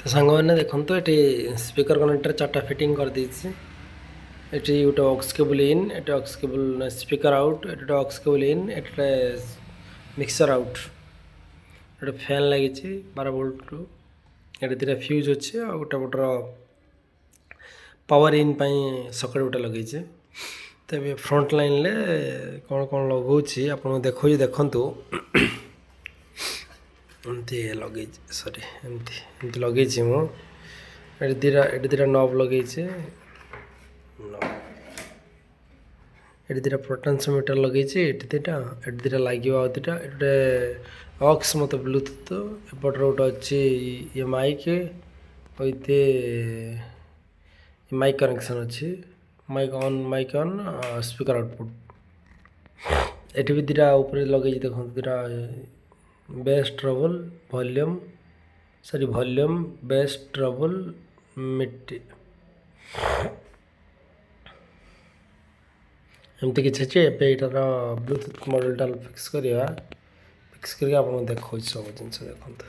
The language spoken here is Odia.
ତ ସାଙ୍ଗମାନେ ଦେଖନ୍ତୁ ଏଠି ସ୍ପିକର କନେକ୍ଟର ଚାରିଟା ଫିଟିଂ କରିଦେଇଛି। ଏଠି ଗୋଟେ ଅକ୍ସ କେବୁଲ୍ ଇନ୍, ଏଠି ଅକ୍ସ କେବୁଲ୍ ସ୍ପିକର ଆଉଟ୍, ଏଠି ଗୋଟେ ଅକ୍ସ କେବୁଲ୍ ଇନ୍, ଏଠି ଗୋଟେ ମିକ୍ସର ଆଉଟ୍, ଗୋଟେ ଫ୍ୟାନ୍ ଲାଗିଛି 12 ଭୋଲ୍ଟରୁ। ଏଠି ଦୁଇଟା ଫ୍ୟୁଜ୍ ଅଛି ଆଉ ଗୋଟେ ପଟର ପାୱାର ଇନ୍ ପାଇଁ ସକେଟ୍ ଗୋଟେ ଲଗେଇଛି। ତ ଏବେ ଫ୍ରଣ୍ଟ ଲାଇନ୍ରେ କ'ଣ ଲଗାଉଛି ଆପଣଙ୍କୁ ଦେଖାଉଛି, ଦେଖନ୍ତୁ। ଏମିତି ଲଗେଇଛି, ସରି ଏମିତି ଲଗେଇଛି ମୁଁ। ଏଠି ଦୁଇଟା ନବ୍ ଲଗେଇଛି, ଏଠି ଦୁଇଟା ପୋଟାନ୍ସିଓମିଟର ଲଗେଇଛି, ଏଠି ଦୁଇଟା ଲାଗିବ, ଆଉ ଦୁଇଟା ଏଠି ଗୋଟେ ଅକ୍ସ ମতো ବ୍ଲୁଟୁଥ୍, ଏପଟରେ ଗୋଟେ ଅଛି ଇଏ ମାଇକ୍ ୱିଥ୍ ମାଇକ୍ କନେକ୍ସନ୍ ଅଛି, ମାଇକ୍ ଅନ୍ ସ୍ପିକର ଆଉଟପୁଟ୍। ଏଠି ବି ଦୁଇଟା ଉପରେ ଲଗେଇଛି, ଦେଖନ୍ତୁ ଦୁଇଟା ବେସ୍ ଟ୍ରବଲ୍ ଭଲ୍ୟୁମ୍ ବେସ୍ ଟ୍ରବଲ୍ ମିଡ୍, ଏମିତି କିଛି ଅଛି। ଏବେ ଏଇଟାର ବ୍ଲୁଟୁଥ୍ ମଡ଼େଲ୍ଟା ଫିକ୍ସ କରିକି ଆପଣଙ୍କୁ ଦେଖାଉଛି ସବୁ ଜିନିଷ, ଦେଖନ୍ତୁ।